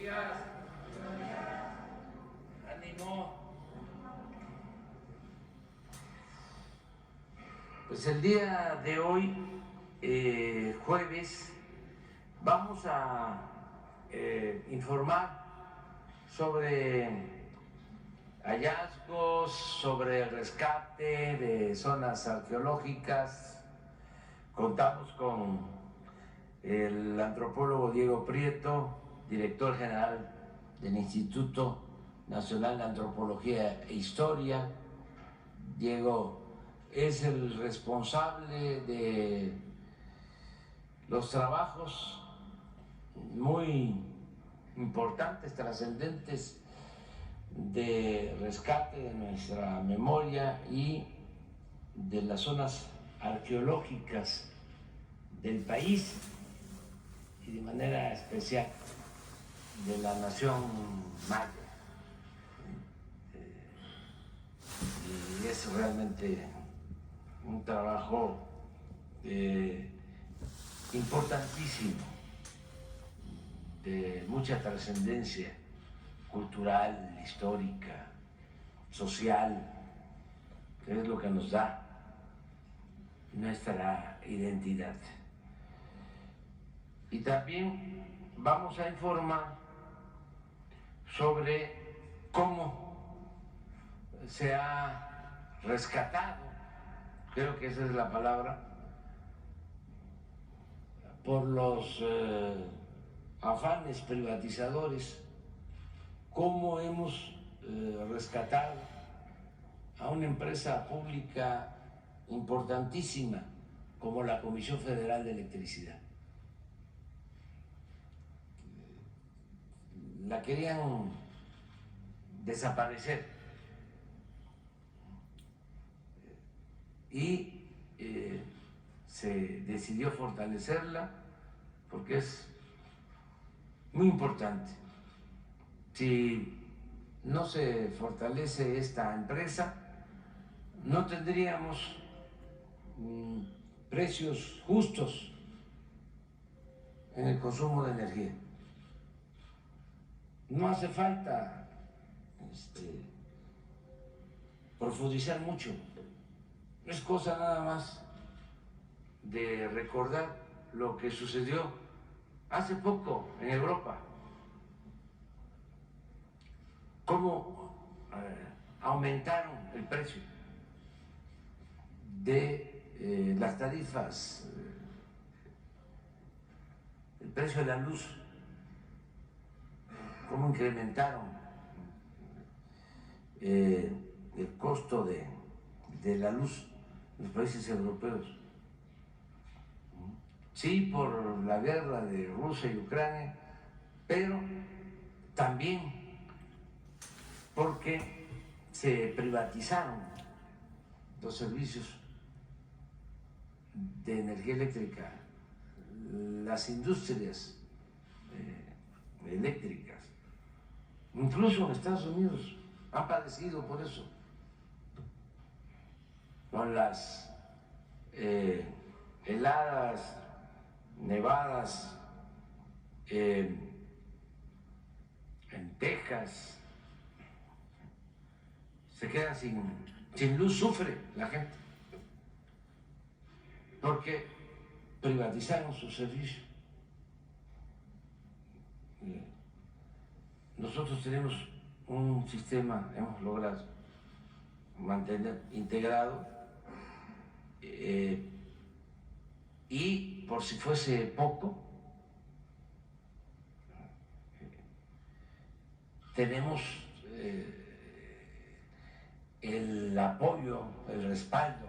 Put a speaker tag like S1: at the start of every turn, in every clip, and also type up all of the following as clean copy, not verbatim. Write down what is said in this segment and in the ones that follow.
S1: días. Ánimo. Pues el día de hoy, jueves, vamos a informar sobre hallazgos, sobre el rescate de zonas arqueológicas. Contamos con el antropólogo Diego Prieto, director general del Instituto Nacional de Antropología e Historia. Diego es el responsable de los trabajos muy importantes, trascendentes de rescate de nuestra memoria y de las zonas arqueológicas del país y de manera especial de la nación maya. Y es realmente un trabajo importantísimo, de mucha trascendencia cultural, histórica, social, que es lo que nos da nuestra identidad. Y también vamos a informar sobre cómo se ha rescatado, creo que esa es la palabra, por los afanes privatizadores, cómo hemos rescatado a una empresa pública importantísima como la Comisión Federal de Electricidad. La querían desaparecer y se decidió fortalecerla porque es muy importante. Si no se fortalece esta empresa, no tendríamos precios justos en el consumo de energía. No hace falta profundizar mucho, es cosa nada más de recordar lo que sucedió hace poco en Europa, cómo aumentaron el precio de las tarifas, el precio de la luz, cómo incrementaron el costo de la luz en los países europeos. Sí, por la guerra de Rusia y Ucrania, pero también porque se privatizaron los servicios de energía eléctrica, las industrias eléctricas, incluso en Estados Unidos han padecido por eso, con las heladas, nevadas en Texas, se quedan sin luz, sufre la gente, porque privatizaron su servicio. Nosotros tenemos un sistema, hemos logrado mantener integrado, y por si fuese poco, tenemos el apoyo, el respaldo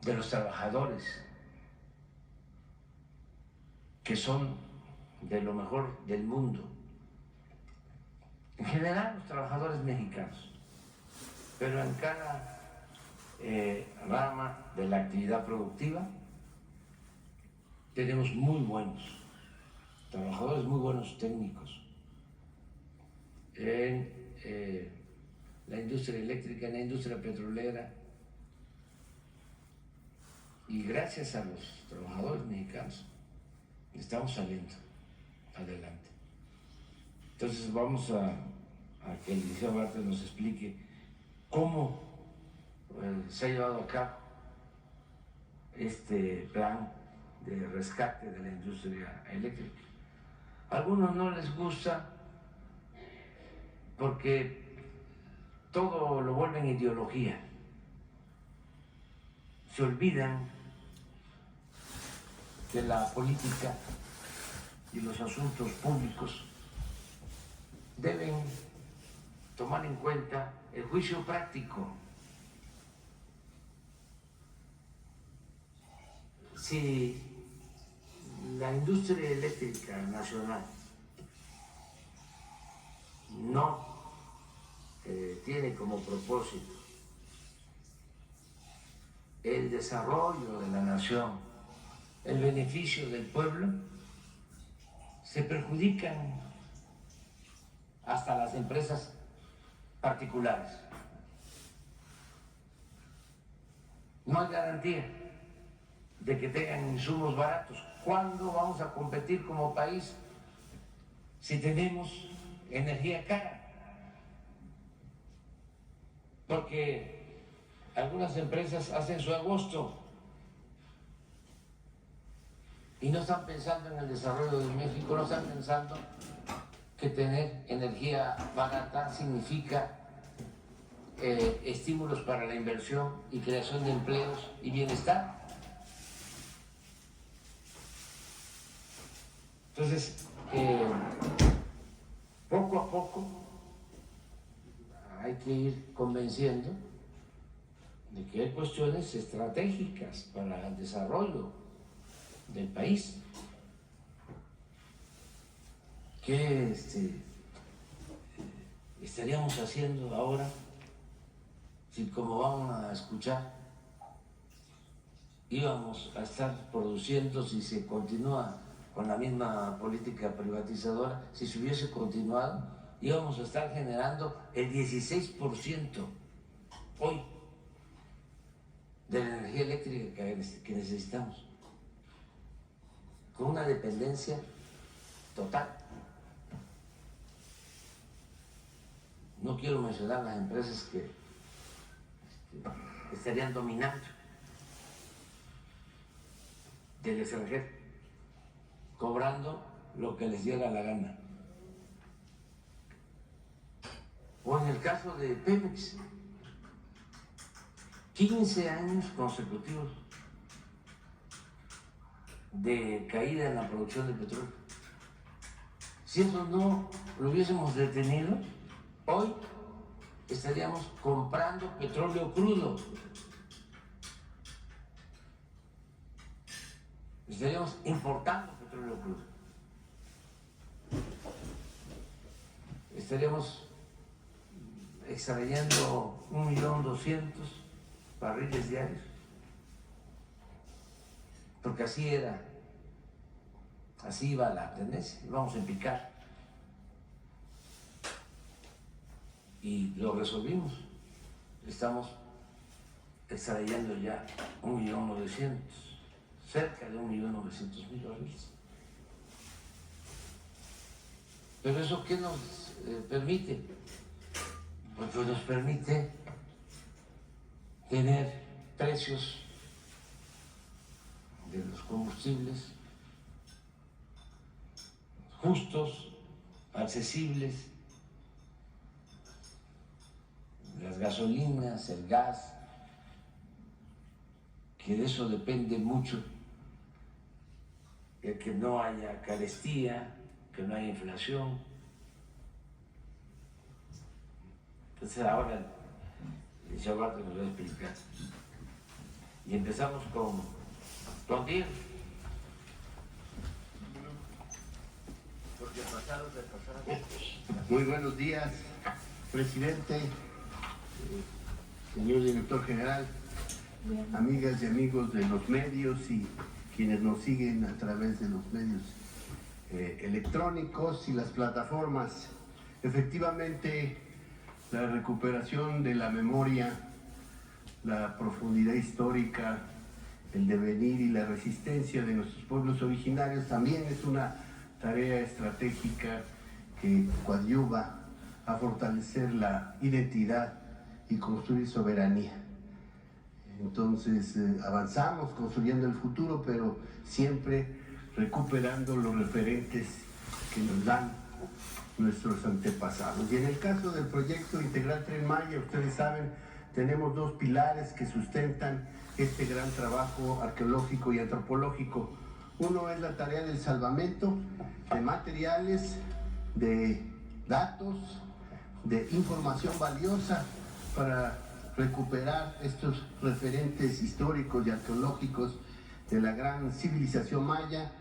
S1: de los trabajadores, que son de lo mejor del mundo. En general, los trabajadores mexicanos, pero en cada rama de la actividad productiva tenemos muy buenos trabajadores, muy buenos técnicos. En la industria eléctrica, en la industria petrolera, y gracias a los trabajadores mexicanos estamos saliendo adelante. Entonces vamos a que el licenciado Bartlett nos explique cómo se ha llevado a cabo este plan de rescate de la industria eléctrica. A algunos no les gusta porque todo lo vuelven ideología. Se olvidan que la política y los asuntos públicos deben tomar en cuenta el juicio práctico. Si la industria eléctrica nacional no tiene como propósito el desarrollo de la nación, el beneficio del pueblo, se perjudican hasta las empresas particulares. No hay garantía de que tengan insumos baratos. ¿Cuándo vamos a competir como país si tenemos energía cara? Porque algunas empresas hacen su agosto y no están pensando en el desarrollo de México, no están pensando que tener energía barata significa estímulos para la inversión y creación de empleos y bienestar. Entonces, poco a poco hay que ir convenciendo de que hay cuestiones estratégicas para el desarrollo del país. ¿Qué estaríamos haciendo ahora si, como vamos a escuchar, íbamos a estar produciendo, si se continúa con la misma política privatizadora, si se hubiese continuado, íbamos a estar generando el 16% hoy de la energía eléctrica que necesitamos, con una dependencia total. No quiero mencionar las empresas que estarían dominando del extranjero, cobrando lo que les diera la gana. O en el caso de Pemex, 15 años consecutivos de caída en la producción de petróleo. Si eso no lo hubiésemos detenido, hoy estaríamos comprando petróleo crudo. Estaríamos importando petróleo crudo. Estaríamos extrayendo 1.200.000 barriles diarios. Porque así era, así iba la tendencia, íbamos a picar. Y lo resolvimos. Estamos extrayendo ya 1.900.000, cerca de 1.900.000 barriles. Pero eso, ¿qué nos permite? Pues nos permite tener precios de los combustibles justos, accesibles, las gasolinas, el gas, que de eso depende mucho, de que no haya carestía, que no haya inflación. Entonces ahora el Chavarro nos va a explicar. Y empezamos con Diego. Porque pasados de pasado.
S2: Muy buenos días, presidente, señor director general, amigas y amigos de los medios y quienes nos siguen a través de los medios electrónicos y las plataformas. Efectivamente, la recuperación de la memoria, la profundidad histórica, el devenir y la resistencia de nuestros pueblos originarios también es una tarea estratégica que coadyuva a fortalecer la identidad y construir soberanía. Entonces avanzamos construyendo el futuro, pero siempre recuperando los referentes que nos dan nuestros antepasados. Y en el caso del proyecto Integral Tren Maya, ustedes saben, tenemos dos pilares que sustentan este gran trabajo arqueológico y antropológico. Uno es la tarea del salvamento de materiales, de datos, de información valiosa para recuperar estos referentes históricos y arqueológicos de la gran civilización maya,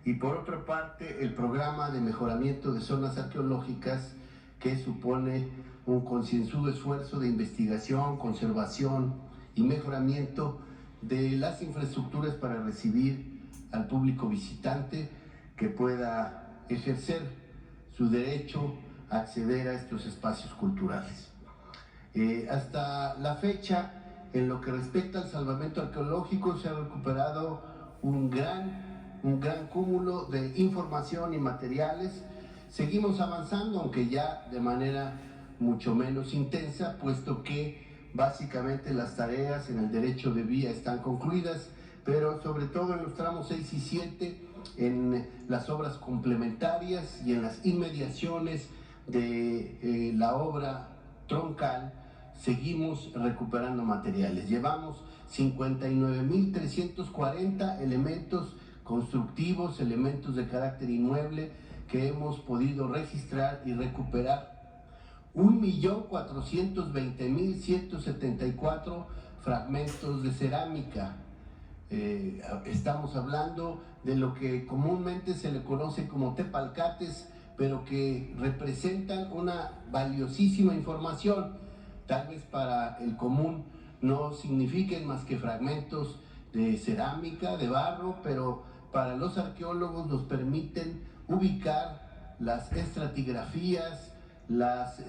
S2: y por otra parte el programa de mejoramiento de zonas arqueológicas, que supone un concienzudo esfuerzo de investigación, conservación y mejoramiento de las infraestructuras para recibir al público visitante que pueda ejercer su derecho a acceder a estos espacios culturales. Hasta la fecha, en lo que respecta al salvamento arqueológico, se ha recuperado un gran cúmulo de información y materiales. Seguimos avanzando, aunque ya de manera mucho menos intensa, puesto que básicamente las tareas en el derecho de vía están concluidas, pero sobre todo en los tramos 6 y 7, en las obras complementarias y en las inmediaciones de la obra troncal, seguimos recuperando materiales. Llevamos 59.340 elementos constructivos, elementos de carácter inmueble que hemos podido registrar y recuperar. 1.420.174 fragmentos de cerámica. Estamos hablando de lo que comúnmente se le conoce como tepalcates, pero que representan una valiosísima información. Tal vez para el común no signifiquen más que fragmentos de cerámica, de barro, pero para los arqueólogos nos permiten ubicar las estratigrafías, las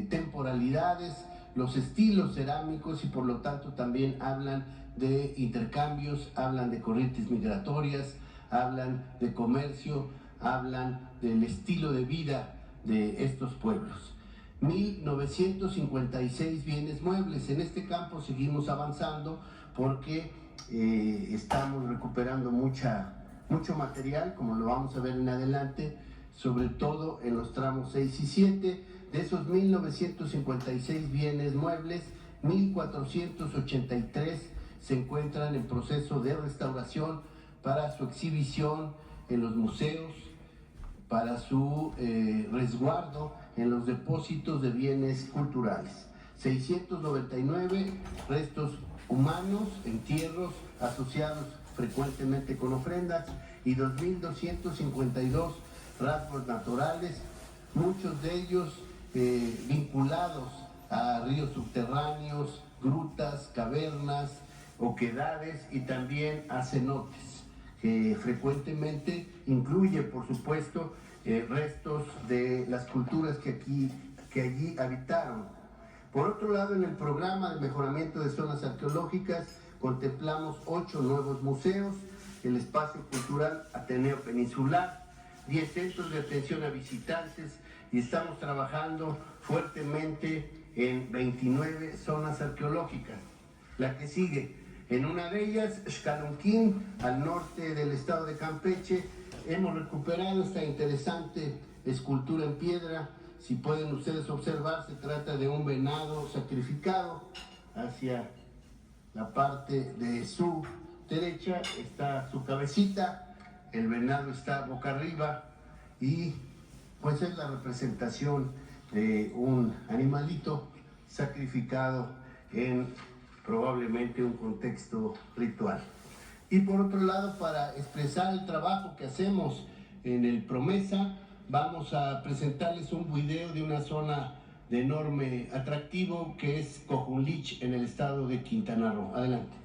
S2: temporalidades, los estilos cerámicos, y por lo tanto también hablan de intercambios, hablan de corrientes migratorias, hablan de comercio, hablan del estilo de vida de estos pueblos. 1.956 bienes muebles. En este campo seguimos avanzando porque estamos recuperando mucho material, como lo vamos a ver en adelante, sobre todo en los tramos 6 y 7. De esos 1.956 bienes muebles, 1.483 se encuentran en proceso de restauración para su exhibición en los museos, para su resguardo en los depósitos de bienes culturales. 699 restos humanos, entierros asociados frecuentemente con ofrendas, y 2.252 rasgos naturales, muchos de ellos vinculados a ríos subterráneos, grutas, cavernas, oquedades y también a cenotes, que frecuentemente incluye, por supuesto, restos de las culturas que allí habitaron. Por otro lado, en el programa de mejoramiento de zonas arqueológicas contemplamos 8 nuevos museos, el Espacio Cultural Ateneo Peninsular, 10 centros de atención a visitantes, y estamos trabajando fuertemente en 29 zonas arqueológicas. La que sigue, en una de ellas, Xcalunquín, al norte del estado de Campeche, hemos recuperado esta interesante escultura en piedra. Si pueden ustedes observar, se trata de un venado sacrificado. Hacia la parte de su derecha está su cabecita, el venado está boca arriba, y pues es la representación de un animalito sacrificado en probablemente un contexto ritual. Y por otro lado, para expresar el trabajo que hacemos en el Promesa, vamos a presentarles un video de una zona de enorme atractivo que es Cojunlich, en el estado de Quintana Roo. Adelante.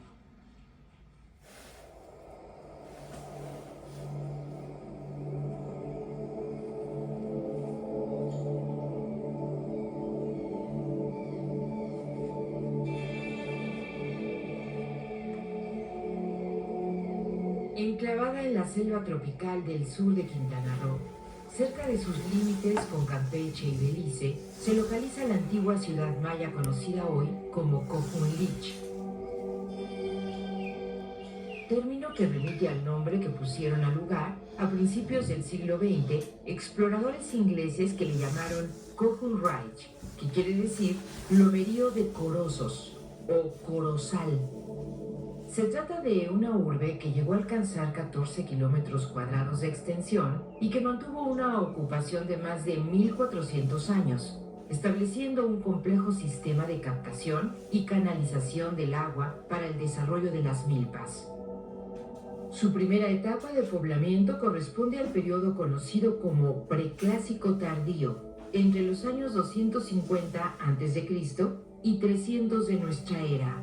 S3: Enclavada en la selva tropical del sur de Quintana Roo, Cerca de sus límites con Campeche y Belice, se localiza la antigua ciudad maya conocida hoy como Cojuinlich, término que remite al nombre que pusieron al lugar a principios del siglo XX exploradores ingleses que le llamaron Cojuinlich, que quiere decir lomerío de Corosos o Corozal. Se trata de una urbe que llegó a alcanzar 14 kilómetros cuadrados de extensión y que mantuvo una ocupación de más de 1400 años, estableciendo un complejo sistema de captación y canalización del agua para el desarrollo de las milpas. Su primera etapa de poblamiento corresponde al periodo conocido como Preclásico Tardío, entre los años 250 a.C. y 300 de nuestra era,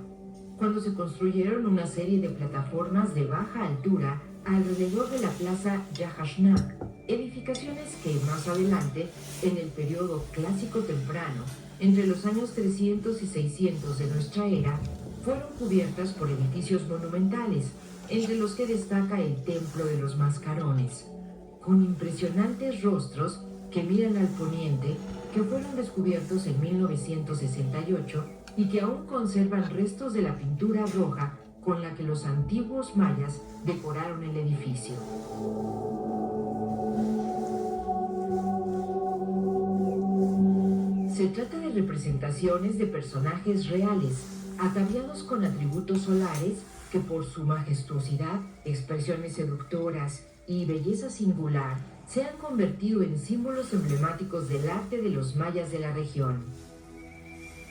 S3: cuando se construyeron una serie de plataformas de baja altura alrededor de la plaza Yahashna, edificaciones que más adelante, en el periodo clásico temprano, entre los años 300 y 600 de nuestra era, fueron cubiertas por edificios monumentales, entre los que destaca el Templo de los Mascarones, con impresionantes rostros que miran al poniente, que fueron descubiertos en 1968 y que aún conservan restos de la pintura roja con la que los antiguos mayas decoraron el edificio. Se trata de representaciones de personajes reales, ataviados con atributos solares que por su majestuosidad, expresiones seductoras y belleza singular se han convertido en símbolos emblemáticos del arte de los mayas de la región.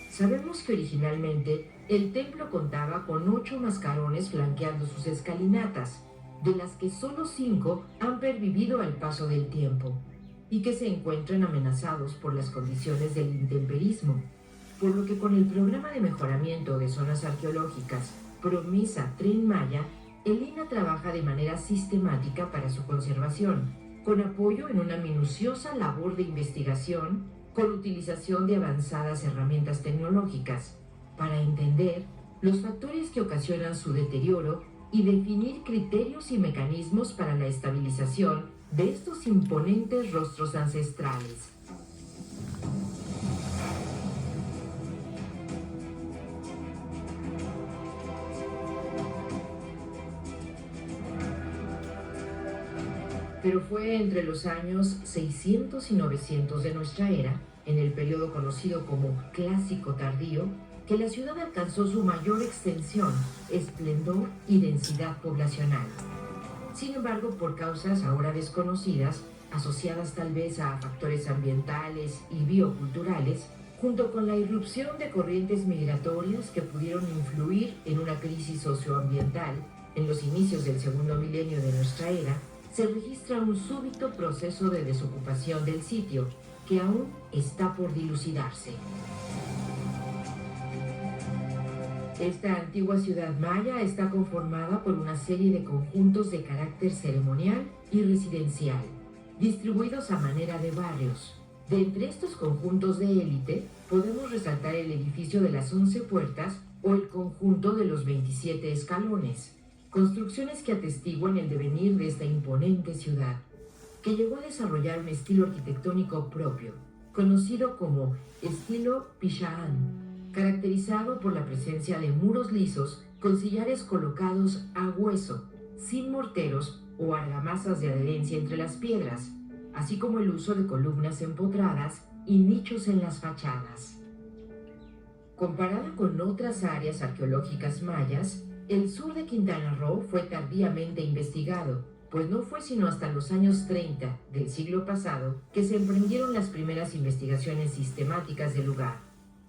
S3: Sabemos que originalmente el templo contaba con 8 mascarones flanqueando sus escalinatas, de las que solo 5 han pervivido al paso del tiempo y que se encuentran amenazados por las condiciones del intemperismo, por lo que con el programa de mejoramiento de zonas arqueológicas Promesa Tren Maya, el INAH trabaja de manera sistemática para su conservación, con apoyo en una minuciosa labor de investigación, con utilización de avanzadas herramientas tecnológicas, para entender los factores que ocasionan su deterioro y definir criterios y mecanismos para la estabilización de estos imponentes rostros ancestrales. Pero fue entre los años 600 y 900 de nuestra era, en el periodo conocido como Clásico Tardío, que la ciudad alcanzó su mayor extensión, esplendor y densidad poblacional. Sin embargo, por causas ahora desconocidas, asociadas tal vez a factores ambientales y bioculturales, junto con la irrupción de corrientes migratorias que pudieron influir en una crisis socioambiental en los inicios del segundo milenio de nuestra era, se registra un súbito proceso de desocupación del sitio, que aún está por dilucidarse. Esta antigua ciudad maya está conformada por una serie de conjuntos de carácter ceremonial y residencial, distribuidos a manera de barrios. De entre estos conjuntos de élite, podemos resaltar el edificio de las 11 puertas o el conjunto de los 27 escalones, construcciones que atestiguan el devenir de esta imponente ciudad, que llegó a desarrollar un estilo arquitectónico propio, conocido como estilo Pichahán, caracterizado por la presencia de muros lisos con sillares colocados a hueso, sin morteros o argamasas de adherencia entre las piedras, así como el uso de columnas empotradas y nichos en las fachadas. Comparada con otras áreas arqueológicas mayas, el sur de Quintana Roo fue tardíamente investigado, pues no fue sino hasta los años 30 del siglo pasado que se emprendieron las primeras investigaciones sistemáticas del lugar,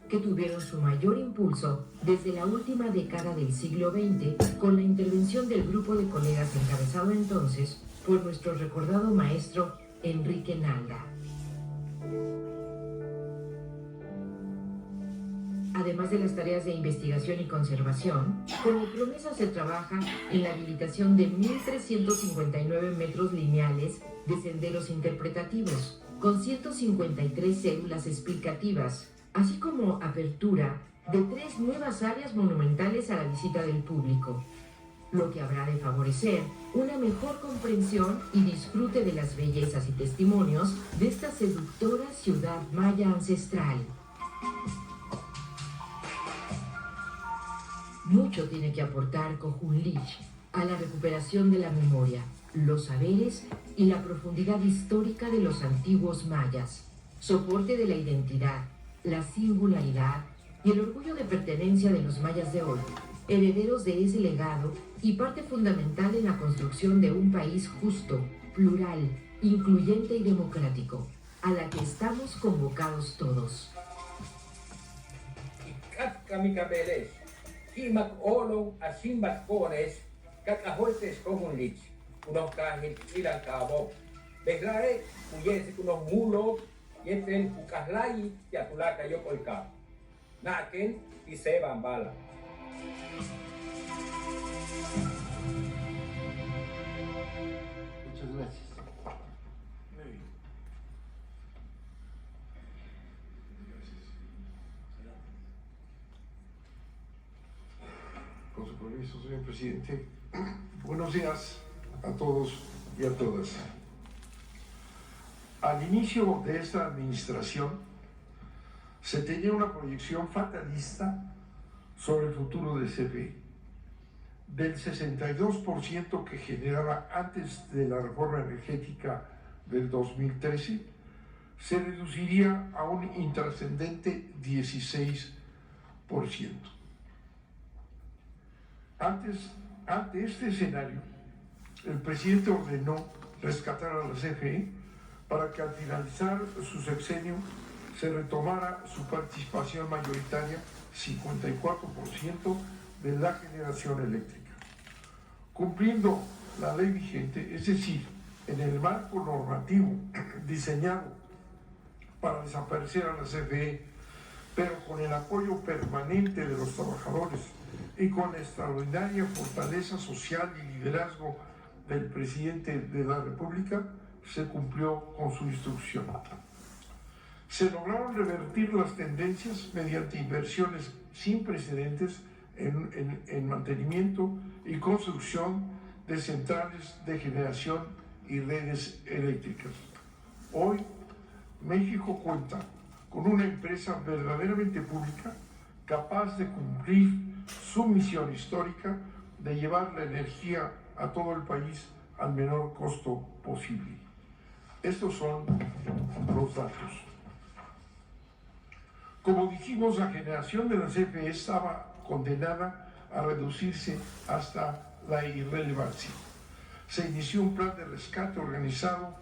S3: que tuvieron su mayor impulso desde la última década del siglo XX con la intervención del grupo de colegas encabezado entonces por nuestro recordado maestro Enrique Nalda. Además de las tareas de investigación y conservación, como promesa se trabaja en la habilitación de 1.359 metros lineales de senderos interpretativos, con 153 células explicativas, así como apertura de 3 nuevas áreas monumentales a la visita del público. lo que habrá de favorecer una mejor comprensión y disfrute de las bellezas y testimonios de esta seductora ciudad maya ancestral. Mucho tiene que aportar Cojulich a la recuperación de la memoria, los saberes y la profundidad histórica de los antiguos mayas, soporte de la identidad, la singularidad y el orgullo de pertenencia de los mayas de hoy, herederos de ese legado y parte fundamental en la construcción de un país justo, plural, incluyente y democrático, a la que estamos convocados todos.
S4: Kimak olong asimbas kones kakaholtes komunlich unos kahil ilang kabo behlare kuyes kunos mulo yeten ukahlai ya tulaka yokolka naken y se bambala.
S2: Muchas gracias.
S5: Con su permiso, señor presidente. Buenos días a todos y a todas. Al inicio de esta administración se tenía una proyección fatalista sobre el futuro de CFE. Del 62% que generaba antes de la reforma energética del 2013, se reduciría a un intrascendente 16%. Ante este escenario, el presidente ordenó rescatar a la CFE para que al finalizar su sexenio se retomara su participación mayoritaria, 54% de la generación eléctrica. Cumpliendo la ley vigente, es decir, en el marco normativo diseñado para desaparecer a la CFE, pero con el apoyo permanente de los trabajadores y con la extraordinaria fortaleza social y liderazgo del presidente de la República, se cumplió con su instrucción. Se lograron revertir las tendencias mediante inversiones sin precedentes en mantenimiento y construcción de centrales de generación y redes eléctricas. Hoy, México cuenta con una empresa verdaderamente pública capaz de cumplir su misión histórica de llevar la energía a todo el país al menor costo posible. Estos son los datos. Como dijimos, la generación de la CFE estaba condenada a reducirse hasta la irrelevancia. Se inició un plan de rescate organizado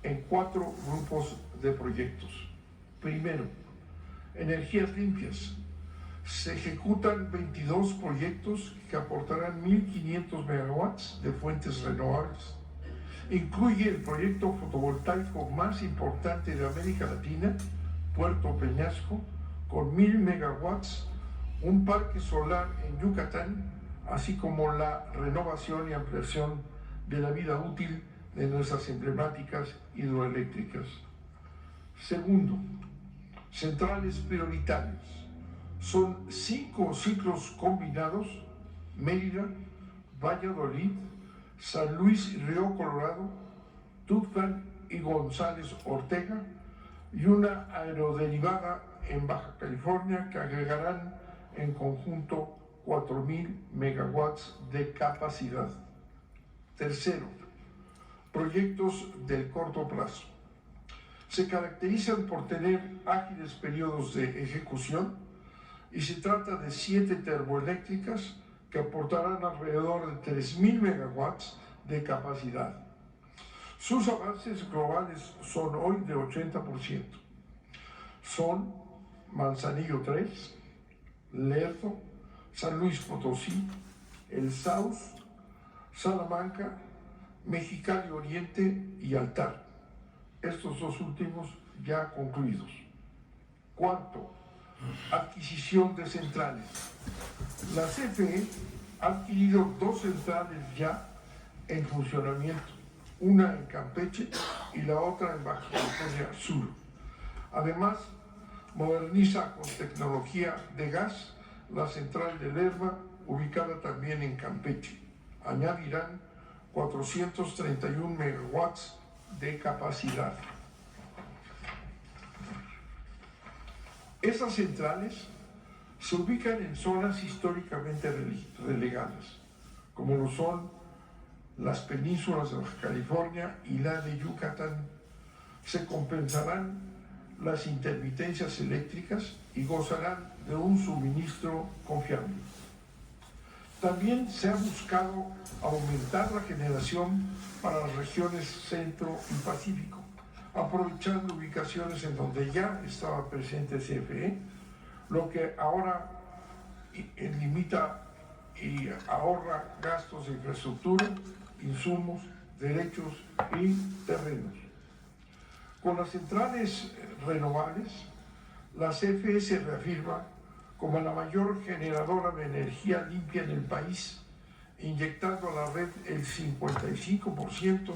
S5: en 4 grupos de proyectos. Primero, energías limpias. Se ejecutan 22 proyectos que aportarán 1.500 megawatts de fuentes renovables. Incluye el proyecto fotovoltaico más importante de América Latina, Puerto Peñasco, con 1.000 megawatts, un parque solar en Yucatán, así como la renovación y ampliación de la vida útil de nuestras emblemáticas hidroeléctricas. Segundo, centrales prioritarias. Son 5 ciclos combinados: Mérida, Valladolid, San Luis Río Colorado, Tuxpan y González Ortega, y una aeroderivada en Baja California que agregarán en conjunto 4.000 megawatts de capacidad. Tercero, proyectos del corto plazo. Se caracterizan por tener ágiles periodos de ejecución y se trata de 7 termoeléctricas que aportarán alrededor de 3.000 megawatts de capacidad. Sus avances globales son hoy de 80%. Son Manzanillo 3, Lerdo, San Luis Potosí, El Sauz, Salamanca, Mexicali Oriente y Altar. Estos 2 últimos ya concluidos. Cuarto, adquisición de centrales. La CFE ha adquirido 2 centrales ya en funcionamiento, una en Campeche y la otra en Baja California Sur. Además, moderniza con tecnología de gas la central de Lerma, ubicada también en Campeche. añadirán 431 megawatts de capacidad. Esas centrales se ubican en zonas históricamente relegadas, como lo son las penínsulas de Baja California y la de Yucatán. Se compensarán las intermitencias eléctricas y gozarán de un suministro confiable. También se ha buscado aumentar la generación para las regiones centro y pacífico, aprovechando ubicaciones en donde ya estaba presente CFE, lo que ahora limita y ahorra gastos de infraestructura, insumos, derechos y terrenos. Con las centrales renovables, la CFE se reafirma como la mayor generadora de energía limpia en el país, inyectando a la red el 55%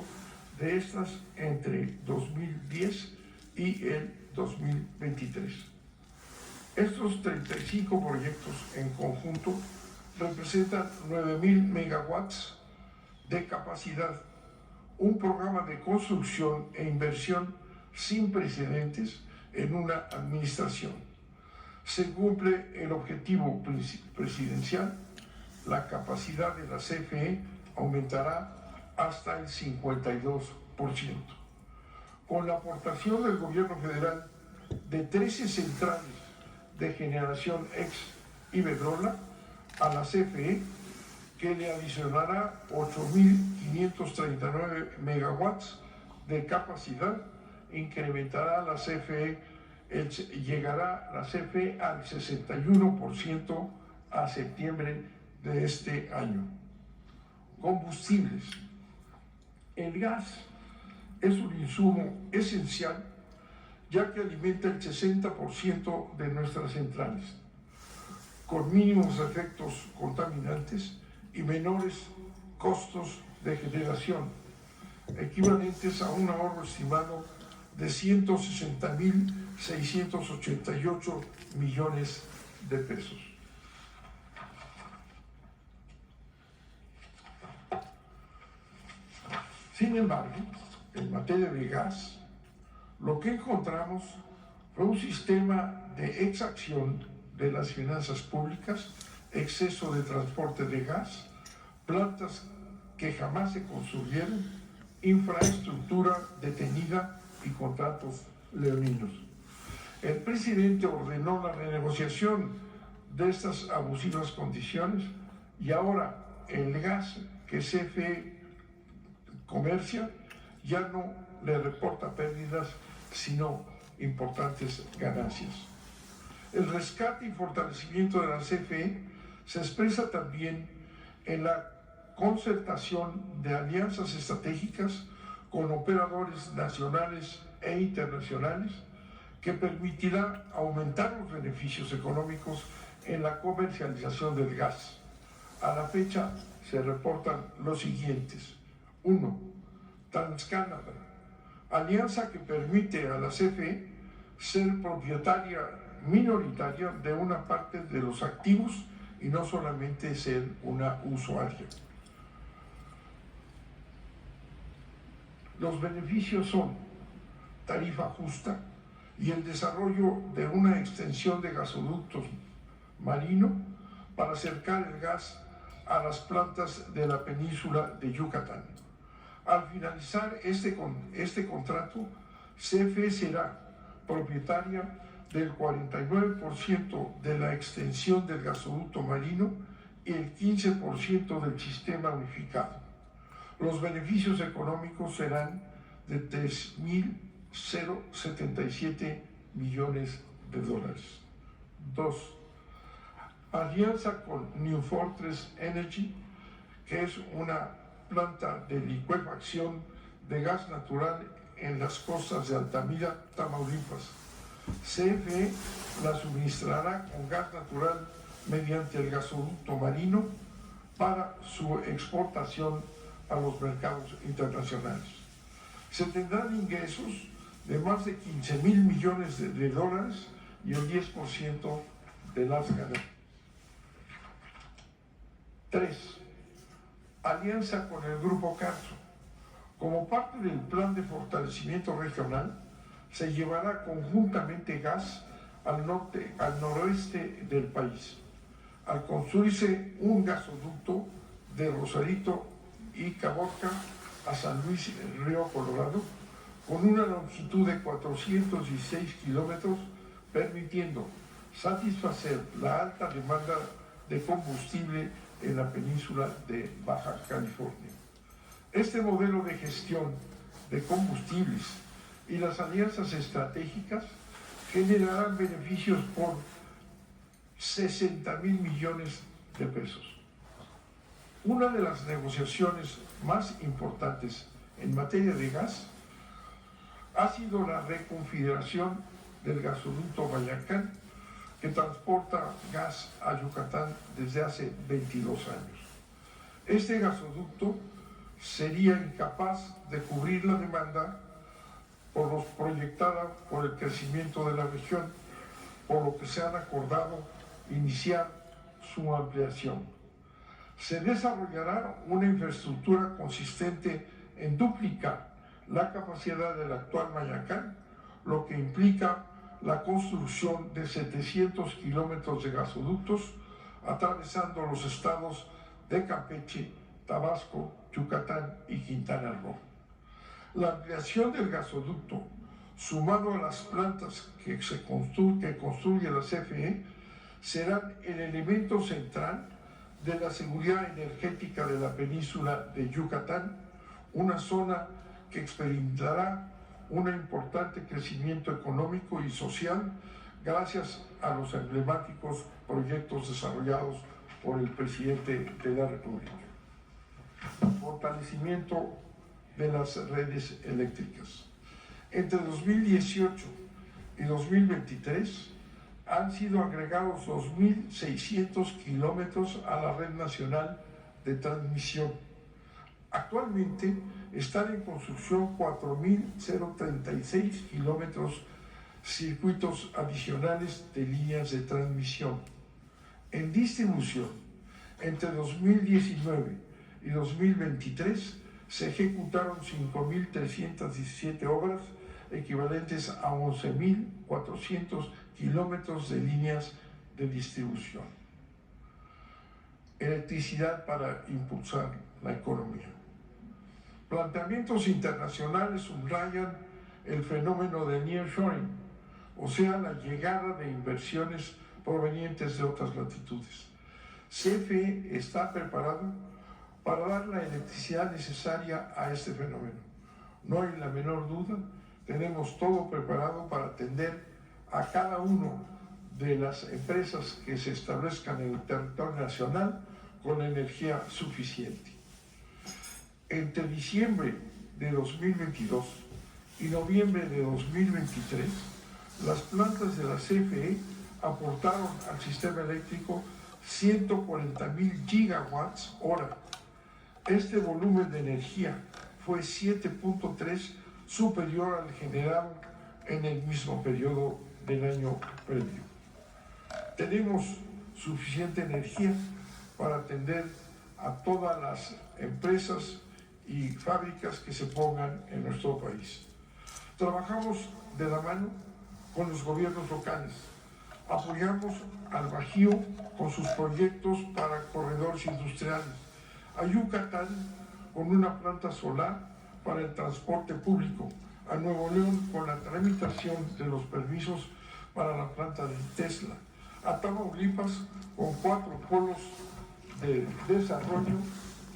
S5: de estas entre 2010 y el 2023. Estos 35 proyectos en conjunto representan 9,000 megawatts de capacidad, un programa de construcción e inversión sin precedentes en una administración. Se cumple el objetivo presidencial, la capacidad de la CFE aumentará hasta el 52%. Con la aportación del gobierno federal de 13 centrales de generación ex Iberdrola a la CFE, que le adicionará 8,539 megawatts de capacidad, incrementará la CFE, llegará la CFE al 61% a septiembre de este año. Combustibles. El gas es un insumo esencial, ya que alimenta el 60% de nuestras centrales, con mínimos efectos contaminantes y menores costos de generación, equivalentes a un ahorro estimado de 160,688 millones de pesos. Sin embargo, en materia de gas, lo que encontramos fue un sistema de exacción de las finanzas públicas, exceso de transporte de gas, plantas que jamás se construyeron, infraestructura detenida y contratos leoninos. El presidente ordenó la renegociación de estas abusivas condiciones y ahora el gas que CFE comercia ya no le reporta pérdidas, sino importantes ganancias. El rescate y fortalecimiento de la CFE se expresa también en la concertación de alianzas estratégicas con operadores nacionales e internacionales que permitirá aumentar los beneficios económicos en la comercialización del gas. A la fecha se reportan los siguientes. 1. TransCanada, alianza que permite a la CFE ser propietaria minoritaria de una parte de los activos y no solamente ser una usuaria. Los beneficios son tarifa justa y el desarrollo de una extensión de gasoductos marino para acercar el gas a las plantas de la península de Yucatán. Al finalizar este contrato, CFE será propietaria del 49% de la extensión del gasoducto marino y el 15% del sistema unificado. Los beneficios económicos serán de 3,077 millones de dólares. 2. Alianza con New Fortress Energy, que es una planta de licuefacción de gas natural en las costas de Altamira, Tamaulipas. CFE la suministrará con gas natural mediante el gasoducto marino para su exportación a los mercados internacionales. Se tendrán ingresos de más de 15,000 millones de dólares y el 10% de las ganancias. 3. alianza con el Grupo Carso. Como parte del plan de fortalecimiento regional, se llevará conjuntamente gas al noroeste del país, al construirse un gasoducto de Rosarito y Caborca a San Luis Río Colorado, con una longitud de 416 kilómetros, permitiendo satisfacer la alta demanda de combustible en la península de Baja California. Este modelo de gestión de combustibles y las alianzas estratégicas generarán beneficios por 60,000 millones de pesos. Una de las negociaciones más importantes en materia de gas ha sido la reconfiguración del gasoducto Mayacán, que transporta gas a Yucatán desde hace 22 años. Este gasoducto sería incapaz de cubrir la demanda proyectada por el crecimiento de la región, por lo que se han acordado iniciar su ampliación. Se desarrollará una infraestructura consistente en duplicar la capacidad del actual Mayacán, lo que implica la construcción de 700 kilómetros de gasoductos atravesando los estados de Campeche, Tabasco, Yucatán y Quintana Roo. La ampliación del gasoducto, sumado a las plantas que construye la CFE, serán el elemento central de la seguridad energética de la península de Yucatán, una zona que experimentará un importante crecimiento económico y social gracias a los emblemáticos proyectos desarrollados por el presidente de la República. Fortalecimiento de las redes eléctricas. Entre 2018 y 2023 han sido agregados 2.600 kilómetros a la red nacional de transmisión. Actualmente están en construcción 4.036 kilómetros circuitos adicionales de líneas de transmisión. En distribución, entre 2019 y 2023 se ejecutaron 5.317 obras equivalentes a 11.400 kilómetros de líneas de distribución. Electricidad para impulsar la economía. Planteamientos internacionales subrayan el fenómeno de nearshoring, o sea, la llegada de inversiones provenientes de otras latitudes. CFE está preparado para dar la electricidad necesaria a este fenómeno. No hay la menor duda, tenemos todo preparado para atender a cada uno de las empresas que se establezcan en el territorio nacional con energía suficiente. Entre diciembre de 2022 y noviembre de 2023, las plantas de la CFE aportaron al sistema eléctrico 140,000 gigawatts hora. Este volumen de energía fue 7.3 superior al generado en el mismo periodo del año previo. Tenemos suficiente energía para atender a todas las empresas y fábricas que se pongan en nuestro país. Trabajamos de la mano con los gobiernos locales. Apoyamos al Bajío con sus proyectos para corredores industriales, a Yucatán con una planta solar para el transporte público, a Nuevo León con la tramitación de los permisos para la planta de Tesla, a Tamaulipas con 4 polos de desarrollo,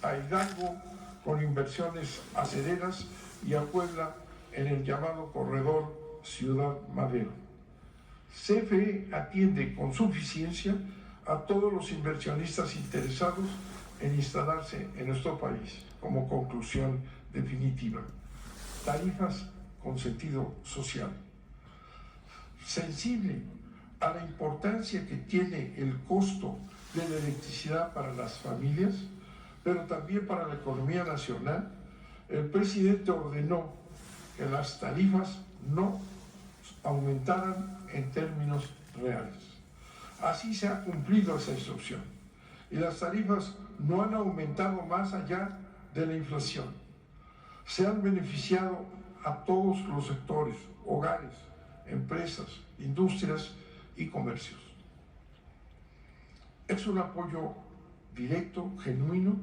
S5: a Hidalgo con inversiones acereras y a Puebla en el llamado corredor Ciudad Madero. CFE atiende con suficiencia a todos los inversionistas interesados en instalarse en nuestro país. Como conclusión definitiva, tarifas con sentido social. Sensible a la importancia que tiene el costo de la electricidad para las familias, pero también para la economía nacional, el presidente ordenó que las tarifas no aumentaran en términos reales. Así se ha cumplido esa instrucción. y las tarifas no han aumentado más allá de la inflación. Se han beneficiado a todos los sectores, hogares, empresas, industrias y comercios. Es un apoyo directo, genuino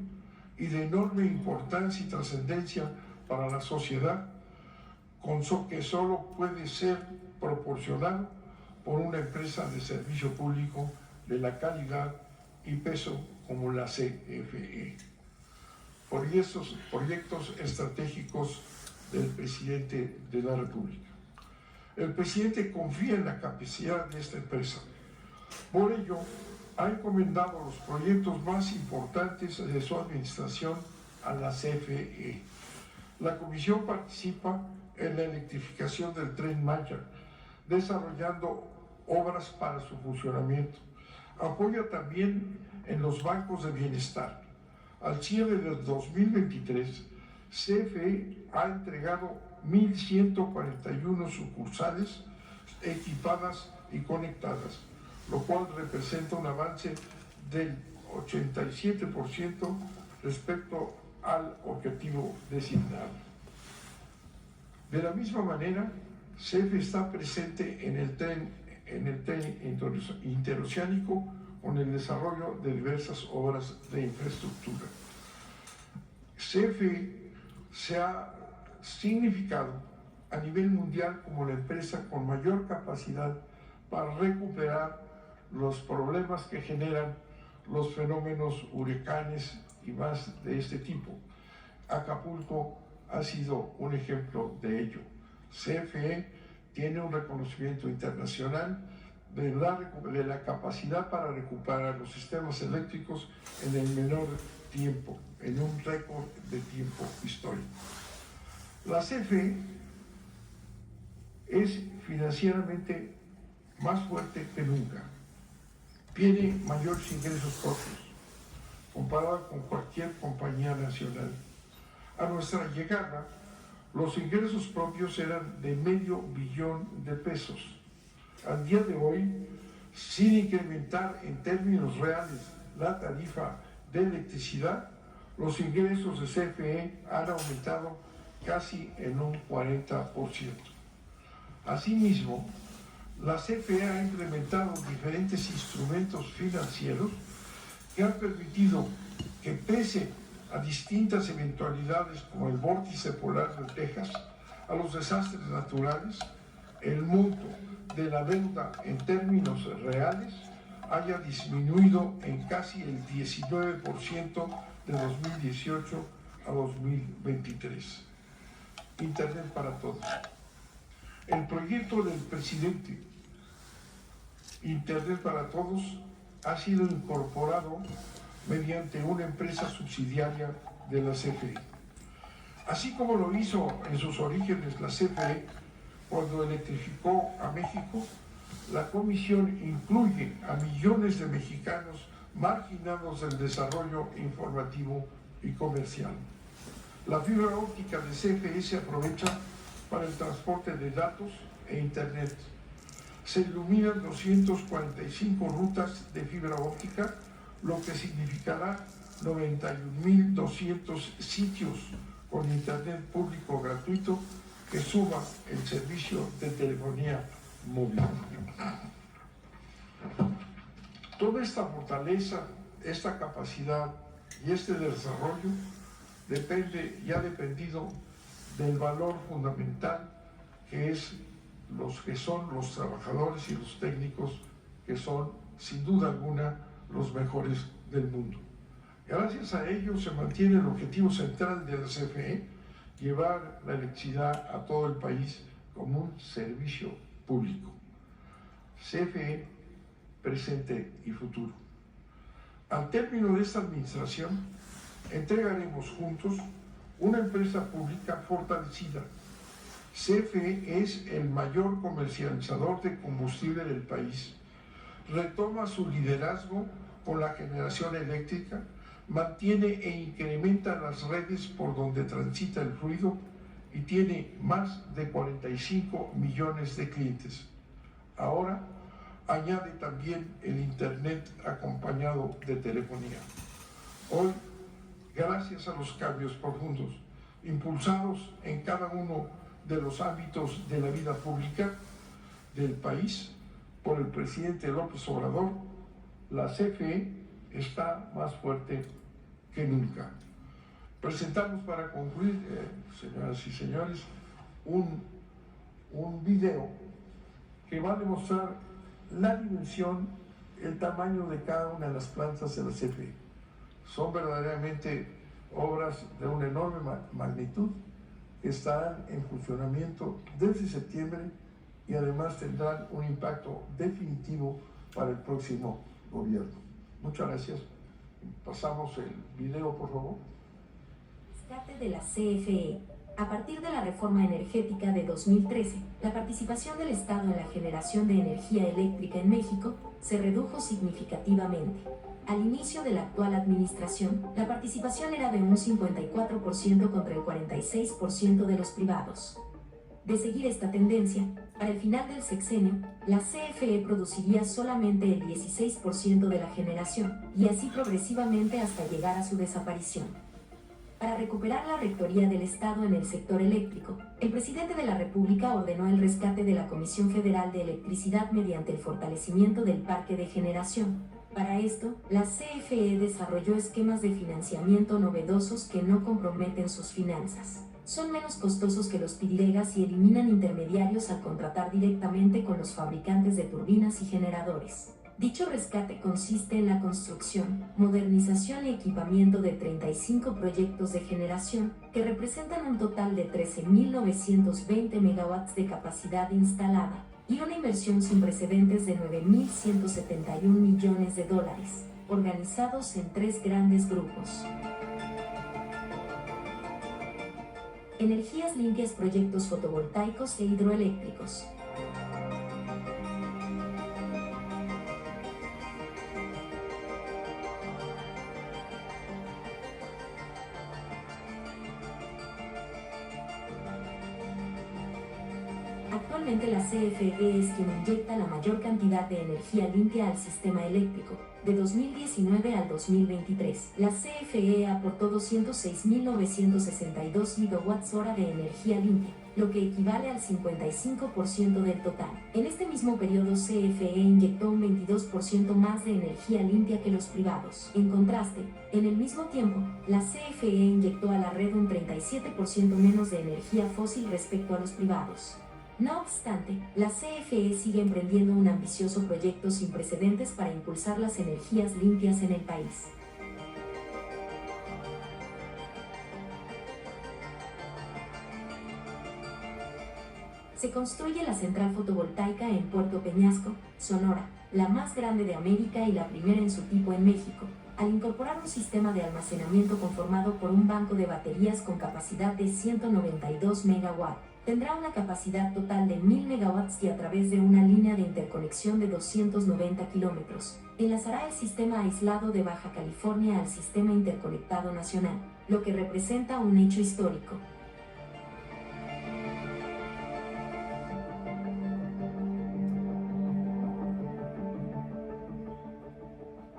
S5: y de enorme importancia y trascendencia para la sociedad, que solo puede ser proporcionado por una empresa de servicio público de la calidad y peso como la CFE. Por esos proyectos estratégicos del presidente de la República. El presidente confía en la capacidad de esta empresa. Por ello, ha encomendado los proyectos más importantes de su administración a la CFE. La comisión participa en la electrificación del Tren Maya, desarrollando obras para su funcionamiento. Apoya también en los bancos de bienestar. Al cierre del 2023, CFE ha entregado 1.141 sucursales equipadas y conectadas, lo cual representa un avance del 87% respecto al objetivo designado. De la misma manera, CFE está presente en el tren interoceánico con el desarrollo de diversas obras de infraestructura. CFE se ha significado a nivel mundial como la empresa con mayor capacidad para recuperar los problemas que generan los fenómenos huracanes y más de este tipo. Acapulco ha sido un ejemplo de ello. CFE tiene un reconocimiento internacional de la capacidad para recuperar los sistemas eléctricos en el menor tiempo, en un récord de tiempo histórico. La CFE es financieramente más fuerte que nunca. Tiene mayores ingresos propios, comparado con cualquier compañía nacional. A nuestra llegada, los ingresos propios eran de $500 millones de pesos. Al día de hoy, sin incrementar en términos reales la tarifa de electricidad, los ingresos de CFE han aumentado casi en un 40%. Asimismo, la CFE ha implementado diferentes instrumentos financieros que han permitido que, pese a distintas eventualidades como el vórtice polar de Texas, a los desastres naturales, el monto de la deuda en términos reales haya disminuido en casi el 19% de 2018 a 2023. Internet para todos. El proyecto del presidente Internet para todos ha sido incorporado mediante una empresa subsidiaria de la CFE. Así como lo hizo en sus orígenes la CFE cuando electrificó a México, la Comisión incluye a millones de mexicanos marginados del desarrollo informativo y comercial. La fibra óptica de CFE se aprovecha para el transporte de datos e Internet. Se iluminan 245 rutas de fibra óptica, lo que significará 91.200 sitios con Internet público gratuito que suba el servicio de telefonía móvil. Toda esta fortaleza, esta capacidad y este desarrollo depende y ha dependido del valor fundamental que son los trabajadores y los técnicos, que son sin duda alguna los mejores del mundo. Gracias a ello se mantiene el objetivo central de la CFE, llevar la electricidad a todo el país como un servicio público. CFE, presente y futuro. Al término de esta administración, entregaremos juntos una empresa pública fortalecida. CFE es el mayor comercializador de combustible del país. Retoma su liderazgo con la generación eléctrica, mantiene e incrementa las redes por donde transita el fluido y tiene más de 45 millones de clientes. Ahora, añade también el Internet acompañado de telefonía. Hoy, gracias a los cambios profundos impulsados en cada uno de los ámbitos de la vida pública del país por el presidente López Obrador, la CFE está más fuerte que nunca. Presentamos para concluir, señoras y señores, un video que va a demostrar la dimensión, el tamaño de cada una de las plantas de la CFE. Son verdaderamente obras de una enorme magnitud que estarán en funcionamiento desde septiembre y además tendrán un impacto definitivo para el próximo gobierno. Muchas gracias. Pasamos el video, por favor.
S6: Rescate de la CFE. A partir de la reforma energética de 2013, la participación del Estado en la generación de energía eléctrica en México se redujo significativamente. Al inicio de la actual administración, la participación era de un 54% contra el 46% de los privados. De seguir esta tendencia, para el final del sexenio, la CFE produciría solamente el 16% de la generación, y así progresivamente hasta llegar a su desaparición. Para recuperar la rectoría del Estado en el sector eléctrico, el presidente de la República ordenó el rescate de la Comisión Federal de Electricidad mediante el fortalecimiento del parque de generación. Para esto, la CFE desarrolló esquemas de financiamiento novedosos que no comprometen sus finanzas. Son menos costosos que los pirilegas y eliminan intermediarios al contratar directamente con los fabricantes de turbinas y generadores. Dicho rescate consiste en la construcción, modernización y equipamiento de 35 proyectos de generación, que representan un total de 13.920 megawatts de capacidad instalada, y una inversión sin precedentes de $9.171 millones, organizados en 3 grandes grupos. Energías limpias, proyectos fotovoltaicos e hidroeléctricos. Actualmente la CFE es quien inyecta la mayor cantidad de energía limpia al sistema eléctrico. De 2019 al 2023, la CFE aportó 206.962 gigawatts-hora de energía limpia, lo que equivale al 55% del total. En este mismo periodo, CFE inyectó un 22% más de energía limpia que los privados. En contraste, en el mismo tiempo, la CFE inyectó a la red un 37% menos de energía fósil respecto a los privados. No obstante, la CFE sigue emprendiendo un ambicioso proyecto sin precedentes para impulsar las energías limpias en el país. Se construye la central fotovoltaica en Puerto Peñasco, Sonora, la más grande de América y la primera en su tipo en México, al incorporar un sistema de almacenamiento conformado por un banco de baterías con capacidad de 192 megawatts. Tendrá una capacidad total de 1.000 megawatts y a través de una línea de interconexión de 290 kilómetros, enlazará el sistema aislado de Baja California al sistema interconectado nacional, lo que representa un hecho histórico.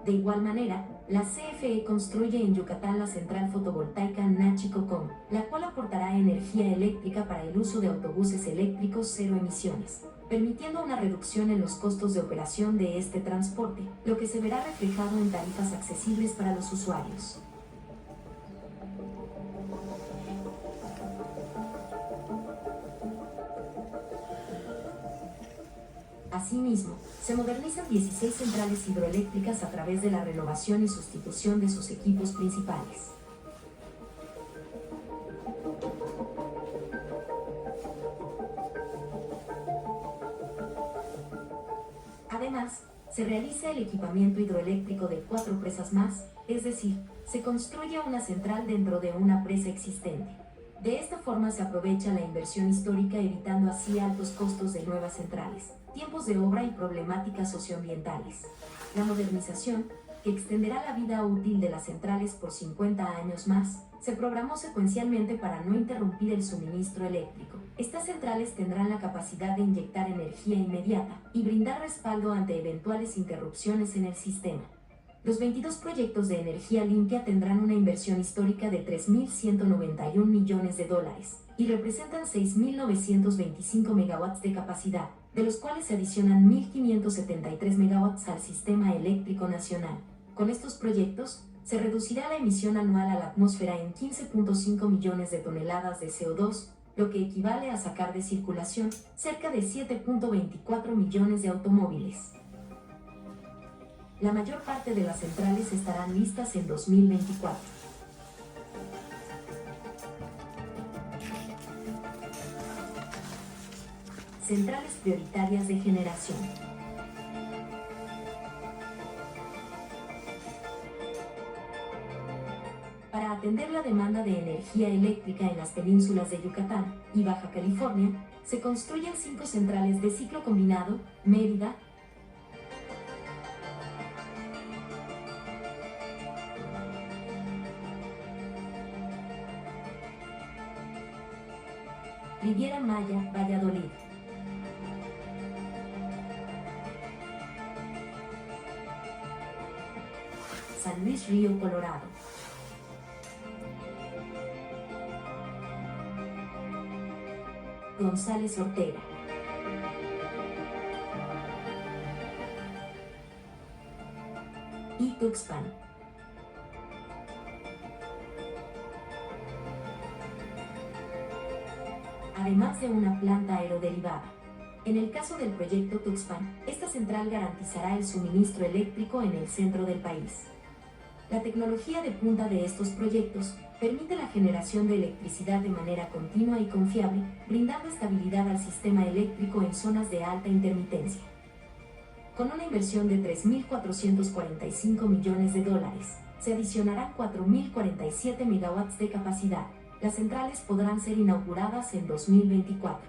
S6: De igual manera, la CFE construye en Yucatán la central fotovoltaica Nachicocom, la cual aportará energía eléctrica para el uso de autobuses eléctricos cero emisiones, permitiendo una reducción en los costos de operación de este transporte, lo que se verá reflejado en tarifas accesibles para los usuarios. Asimismo, se modernizan 16 centrales hidroeléctricas a través de la renovación y sustitución de sus equipos principales. Además, se realiza el equipamiento hidroeléctrico de 4 presas más, es decir, se construye una central dentro de una presa existente. De esta forma se aprovecha la inversión histórica, evitando así altos costos de nuevas centrales, tiempos de obra y problemáticas socioambientales. La modernización, que extenderá la vida útil de las centrales por 50 años más, se programó secuencialmente para no interrumpir el suministro eléctrico. Estas centrales tendrán la capacidad de inyectar energía inmediata y brindar respaldo ante eventuales interrupciones en el sistema. Los 22 proyectos de energía limpia tendrán una inversión histórica de $3.191 millones y representan 6.925 megawatts de capacidad, de los cuales se adicionan 1.573 megawatts al sistema eléctrico nacional. Con estos proyectos, se reducirá la emisión anual a la atmósfera en 15.5 millones de toneladas de CO2, lo que equivale a sacar de circulación cerca de 7.24 millones de automóviles. La mayor parte de las centrales estarán listas en 2024. Centrales prioritarias de generación. Para atender la demanda de energía eléctrica en las penínsulas de Yucatán y Baja California, se construyen 5 centrales de ciclo combinado, Mérida, Riviera Maya, Valladolid. San Luis Río Colorado. González Ortega. Y Tuxpan. Además de una planta aeroderivada. En el caso del proyecto Tuxpan, esta central garantizará el suministro eléctrico en el centro del país. La tecnología de punta de estos proyectos permite la generación de electricidad de manera continua y confiable, brindando estabilidad al sistema eléctrico en zonas de alta intermitencia. Con una inversión de $3.445 millones, se adicionarán 4.047 megawatts de capacidad. Las centrales podrán ser inauguradas en 2024.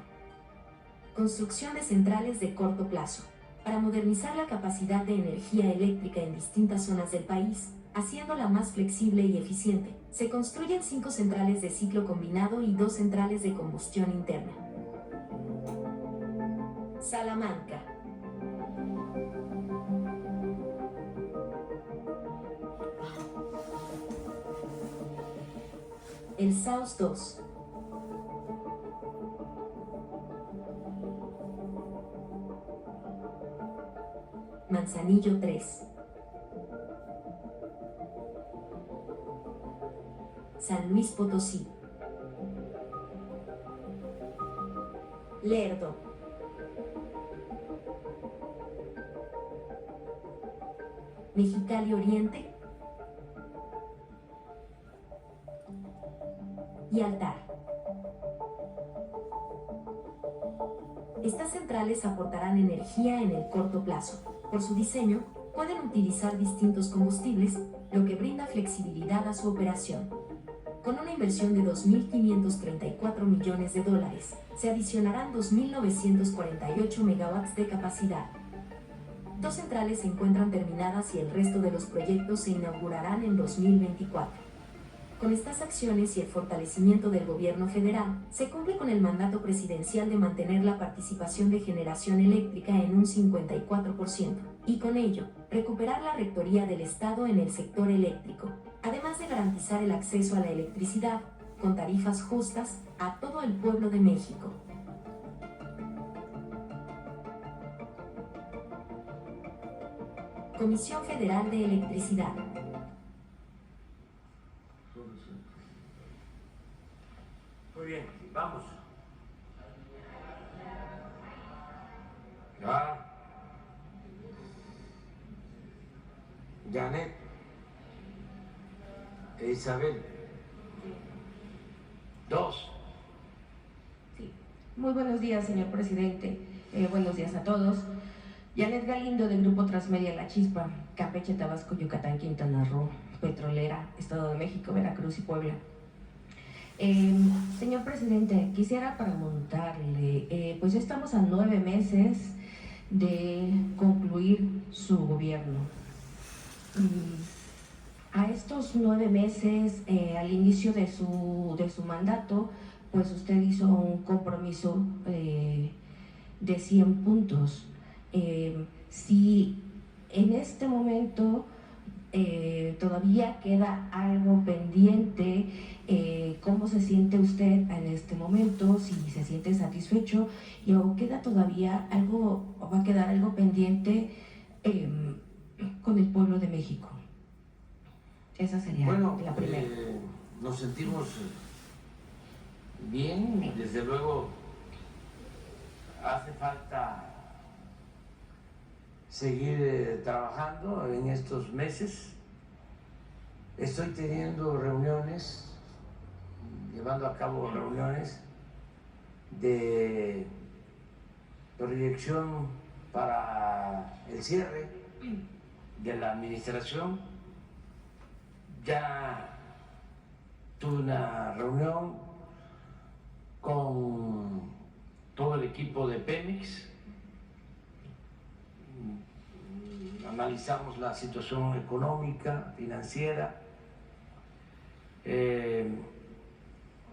S6: Construcción de centrales de corto plazo. Para modernizar la capacidad de energía eléctrica en distintas zonas del país, haciéndola más flexible y eficiente, se construyen 5 centrales de ciclo combinado y 2 centrales de combustión interna. Salamanca. El Saus 2. Manzanillo 3. San Luis Potosí. Lerdo. Mexicali Oriente y Altar. Estas centrales aportarán energía en el corto plazo. Por su diseño, pueden utilizar distintos combustibles, lo que brinda flexibilidad a su operación. Con una inversión de $2.534 millones, se adicionarán 2.948 megawatts de capacidad. 2 centrales se encuentran terminadas y el resto de los proyectos se inaugurarán en 2024. Con estas acciones y el fortalecimiento del gobierno federal, se cumple con el mandato presidencial de mantener la participación de generación eléctrica en un 54%, y con ello, recuperar la rectoría del Estado en el sector eléctrico, además de garantizar el acceso a la electricidad, con tarifas justas, a todo el pueblo de México. Comisión Federal de Electricidad.
S1: Muy bien, vamos. Ya. Janet. Isabel. 2.
S7: Sí. Muy buenos días, señor presidente. Buenos días a todos. Janet Galindo, del Grupo Transmedia La Chispa, Campeche, Tabasco, Yucatán, Quintana Roo, Petrolera, Estado de México, Veracruz y Puebla. Señor presidente, quisiera preguntarle, pues estamos a 9 meses de concluir su gobierno. A estos 9 meses, al inicio de su mandato, pues usted hizo un compromiso de 100 puntos. Si en este momento todavía queda algo pendiente, ¿cómo se siente usted en este momento? Si se siente satisfecho o queda todavía algo, o va a quedar algo pendiente con el pueblo de México. Esa sería la primera.
S1: Nos sentimos bien, desde luego hace falta seguir trabajando en estos meses. Estoy teniendo reuniones, llevando a cabo reuniones de proyección para el cierre de la administración. Ya tuve una reunión con todo el equipo de Pemex, analizamos la situación económica, financiera,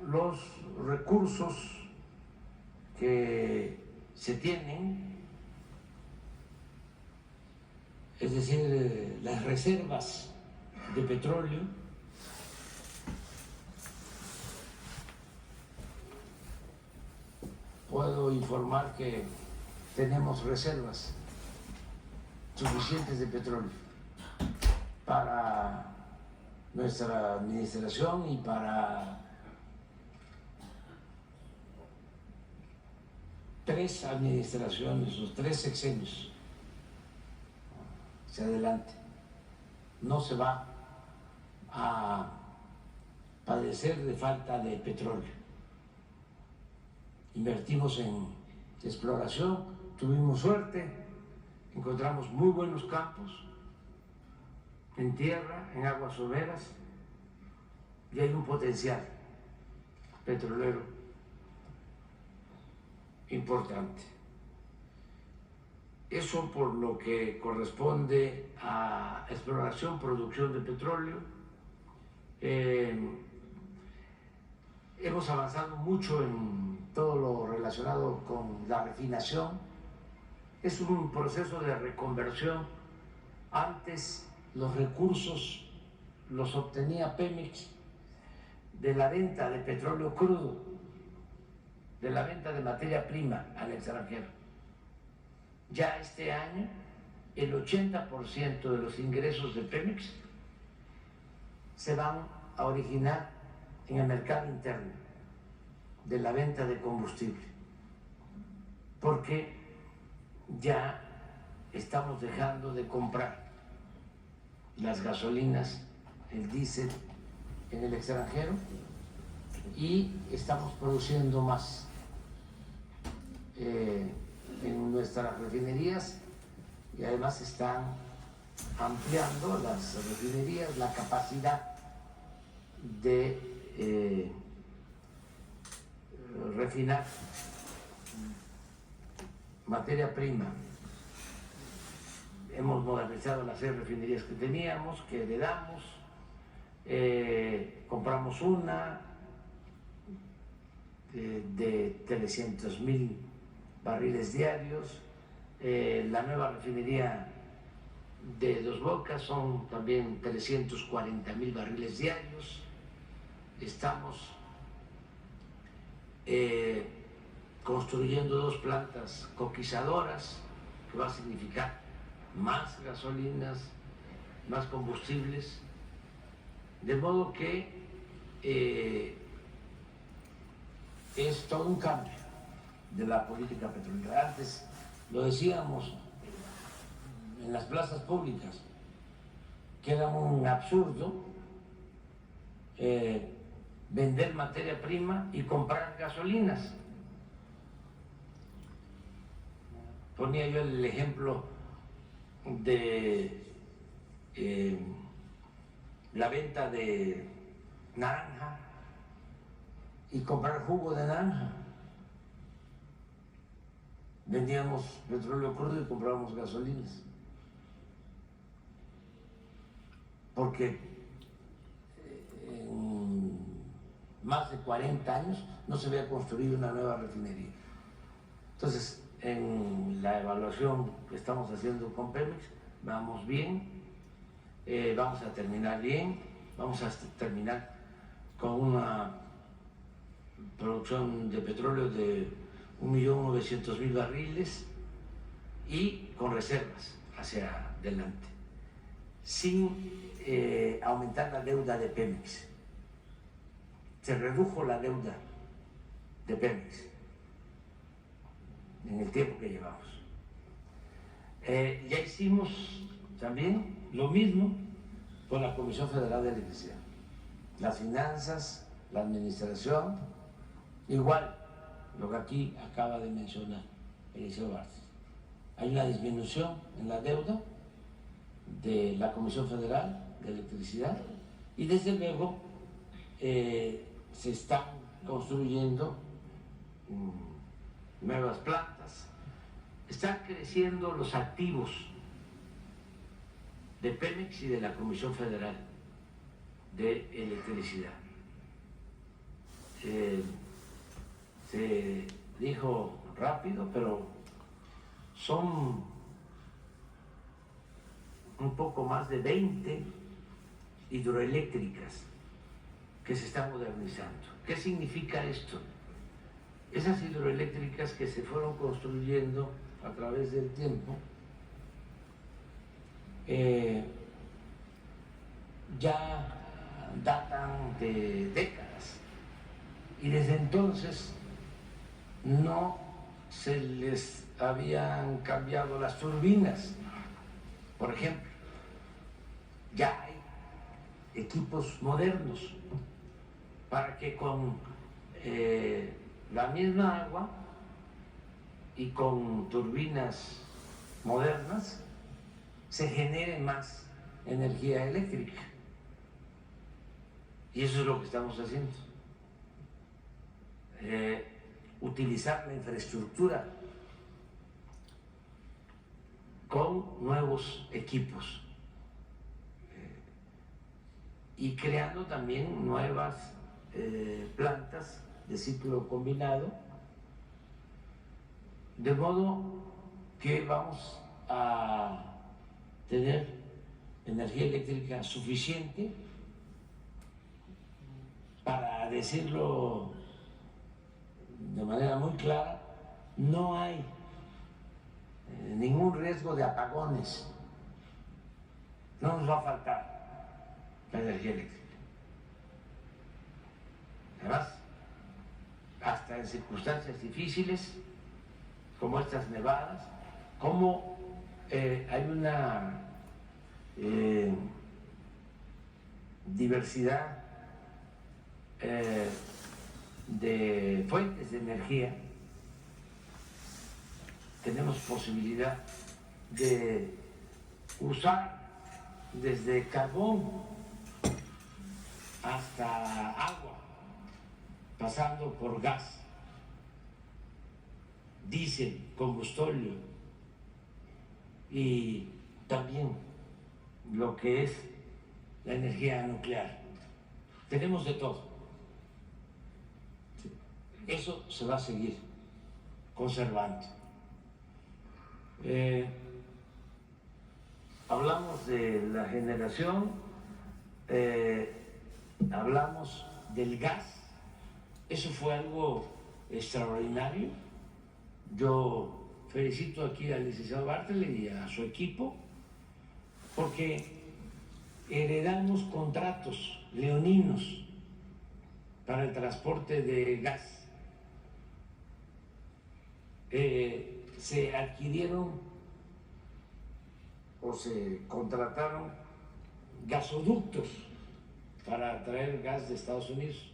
S1: los recursos que se tienen, es decir, las reservas de petróleo. Puedo informar que tenemos reservas suficientes de petróleo para nuestra administración y para 3 administraciones o 3 sexenios hacia adelante. No se va a padecer de falta de petróleo. Invertimos en exploración, tuvimos suerte, encontramos muy buenos campos en tierra, en aguas someras, y hay un potencial petrolero importante. Eso por lo que corresponde a exploración, producción de petróleo. Hemos avanzado mucho en todo lo relacionado con la refinación. Es un proceso de reconversión. Antes los recursos los obtenía Pemex de la venta de petróleo crudo, de la venta de materia prima al extranjero. Ya este año el 80% de los ingresos de Pemex se van a originar en el mercado interno de la venta de combustible, porque ya estamos dejando de comprar las gasolinas, el diésel en el extranjero y estamos produciendo más en nuestras refinerías, y además están ampliando las refinerías la capacidad de refinar materia prima. Hemos modernizado las 6 refinerías que teníamos, que heredamos, compramos una de 300,000 barriles diarios. La nueva refinería de Dos Bocas son también 340,000 barriles diarios. Estamos construyendo 2 plantas coquizadoras, que va a significar más gasolinas, más combustibles, de modo que es todo un cambio de la política petrolera. Antes lo decíamos en las plazas públicas, que era un absurdo vender materia prima y comprar gasolinas. Ponía yo el ejemplo de la venta de naranja y comprar jugo de naranja. Vendíamos petróleo crudo y comprábamos gasolinas. porque en más de 40 años no se había construido una nueva refinería. Entonces, en la evaluación que estamos haciendo con Pemex, vamos bien, vamos a terminar bien, vamos a terminar con una producción de petróleo de 1.900.000 barriles y con reservas hacia adelante, sin aumentar la deuda de Pemex. Se redujo la deuda de Pemex en el tiempo que llevamos. Ya hicimos también lo mismo con la Comisión Federal de Electricidad. Las finanzas, la administración, igual lo que aquí acaba de mencionar Eliseo Barthes. Hay una disminución en la deuda de la Comisión Federal de Electricidad y desde luego se están construyendo nuevas plantas, están creciendo los activos de Pemex y de la Comisión Federal de Electricidad. Se dijo rápido, pero son un poco más de 20 hidroeléctricas que se están modernizando. ¿Qué significa esto? Esas hidroeléctricas que se fueron construyendo a través del tiempo ya datan de décadas y desde entonces no se les habían cambiado las turbinas. Por ejemplo, ya hay equipos modernos para que con la misma agua y con turbinas modernas se genere más energía eléctrica. Y eso es lo que estamos haciendo. Utilizar la infraestructura con nuevos equipos y creando también nuevas plantas de ciclo combinado, de modo que vamos a tener energía eléctrica suficiente para decirlo de manera muy clara, no hay ningún riesgo de apagones, no nos va a faltar la energía eléctrica. Además, hasta en circunstancias difíciles como estas nevadas, como hay una diversidad de fuentes de energía, tenemos posibilidad de usar desde carbón hasta agua, pasando por gas, diésel, combustóleo y también lo que es la energía nuclear. Tenemos de todo. Eso se va a seguir conservando. Hablamos de la generación, hablamos del gas. Eso fue algo extraordinario. Yo felicito aquí al licenciado Bartlett y a su equipo porque heredamos contratos leoninos para el transporte de gas. Se adquirieron o se contrataron gasoductos para traer gas de Estados Unidos.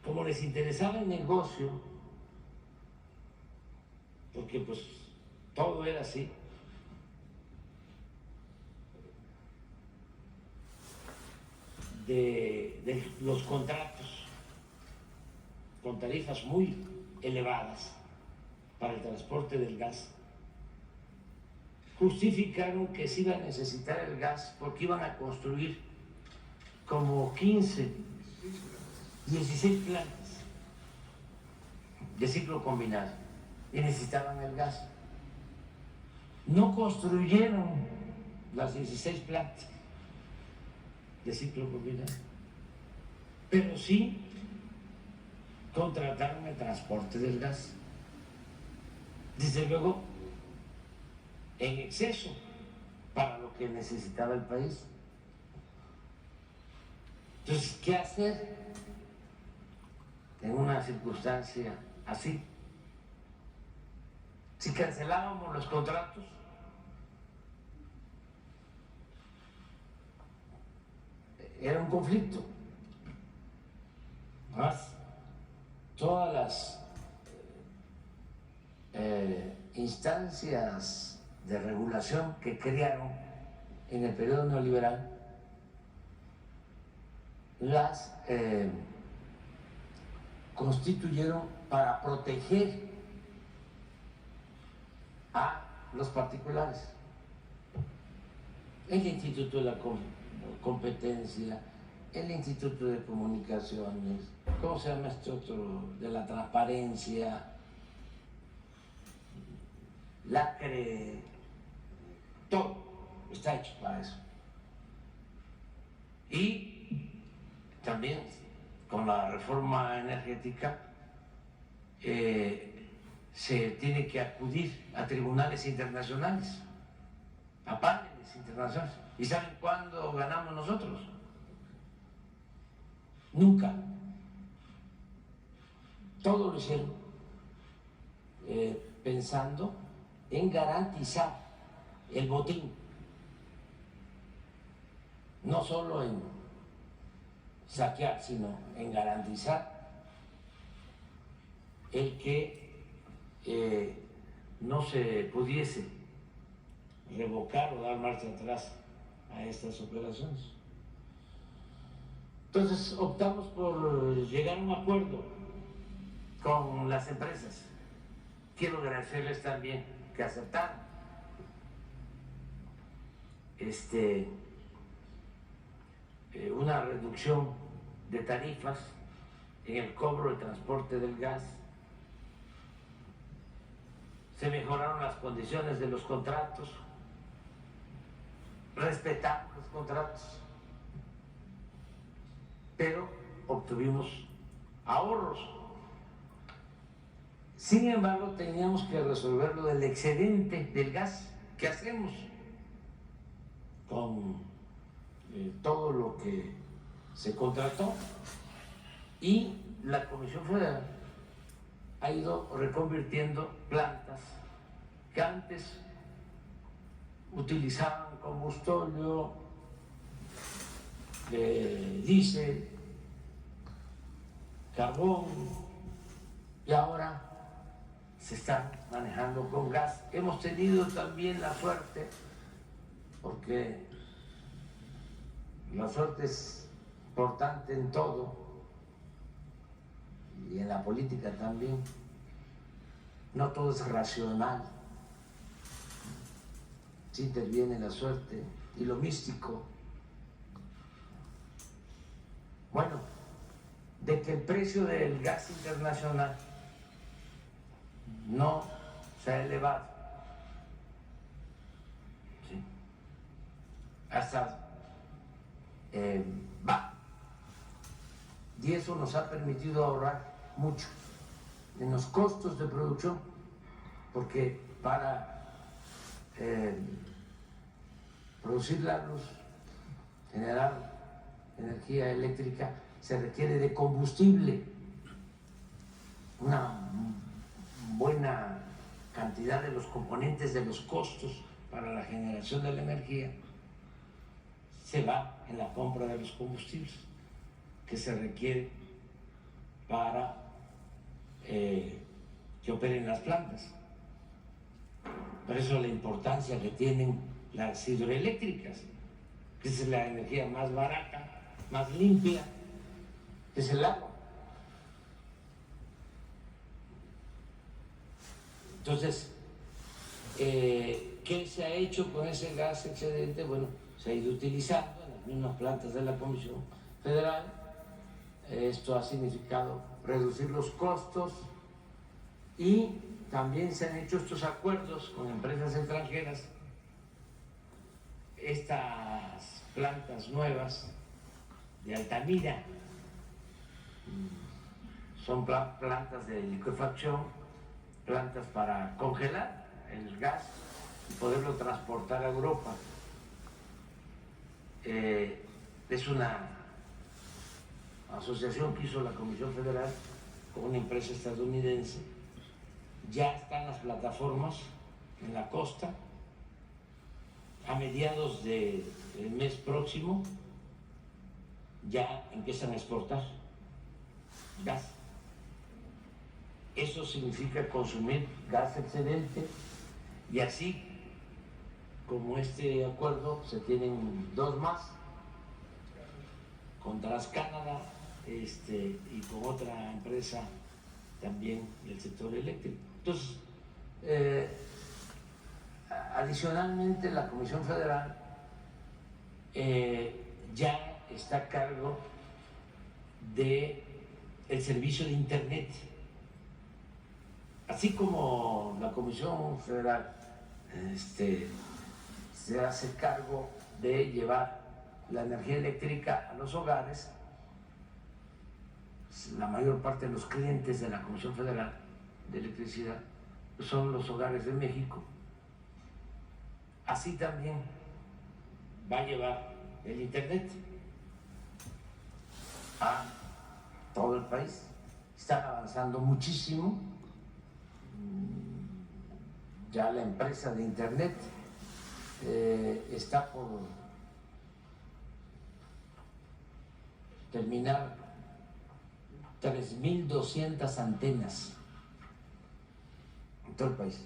S1: Como les interesaba el negocio, porque pues todo era así, de los contratos con tarifas muy elevadas para el transporte del gas, justificaron que se iba a necesitar el gas porque iban a construir como 15, 16 plantas de ciclo combinado y necesitaban el gas. No construyeron las 16 plantas de ciclo combinado, pero sí contrataron el transporte del gas. Desde luego, en exceso para lo que necesitaba el país. Entonces, ¿qué hacer en una circunstancia así? Si cancelábamos los contratos, era un conflicto. Más, todas las instancias de regulación que crearon en el periodo neoliberal las constituyeron para proteger a los particulares. El Instituto de la Competencia, el Instituto de Comunicaciones, ¿cómo se llama este otro? De la Transparencia, la CRE, todo está hecho para eso. Y también con la reforma energética se tiene que acudir a tribunales internacionales, a paneles internacionales. ¿Y saben cuándo ganamos nosotros? Nunca. Todo lo hicieron pensando en garantizar el botín, no solo en saquear, sino en garantizar el que no se pudiese revocar o dar marcha atrás a estas operaciones. Entonces optamos por llegar a un acuerdo con las empresas. Quiero agradecerles también que aceptaron una reducción de tarifas en el cobro de transporte del gas. Se mejoraron las condiciones de los contratos, respetamos los contratos, pero obtuvimos ahorros. Sin embargo, teníamos que resolver lo del excedente del gas. ¿Qué hacemos con todo lo que se contrató? Y la Comisión Federal ha ido reconvirtiendo plantas que antes utilizaban combustóleo, diésel, carbón, y ahora se están manejando con gas. Hemos tenido también la suerte, porque la suerte es importante en todo, y en la política también. No todo es racional. Sí interviene la suerte y lo místico. Bueno, de que el precio del gas internacional no se ha elevado, ¿sí?, hasta va. Y eso nos ha permitido ahorrar mucho en los costos de producción, porque para producir la luz, generar energía eléctrica, se requiere de combustible. Una buena cantidad de los componentes de los costos para la generación de la energía se va en la compra de los combustibles que se requiere para que operen las plantas. Por eso la importancia que tienen las hidroeléctricas, que es la energía más barata, más limpia, que es el agua. Entonces, ¿Qué se ha hecho con ese gas excedente? Bueno, se ha ido utilizando en las mismas plantas de la Comisión Federal. Esto ha significado reducir los costos y también se han hecho estos acuerdos con empresas extranjeras. Estas plantas nuevas de Altamira son plantas de liquefacción, plantas para congelar el gas y poderlo transportar a Europa. Es una asociación que hizo la Comisión Federal con una empresa estadounidense. Ya están las plataformas en la costa. A mediados del mes próximo ya empiezan a exportar gas. Eso significa consumir gas excedente, y así como este acuerdo se tienen dos más con TransCanada y con otra empresa también del sector eléctrico. Entonces, adicionalmente, la Comisión Federal ya está a cargo del servicio de Internet. Así como la Comisión Federal se hace cargo de llevar la energía eléctrica a los hogares, la mayor parte de los clientes de la Comisión Federal de Electricidad son los hogares de México. Así también va a llevar el Internet a todo el país. Están avanzando muchísimo. Ya la empresa de Internet está por terminar 3.200 antenas en todo el país.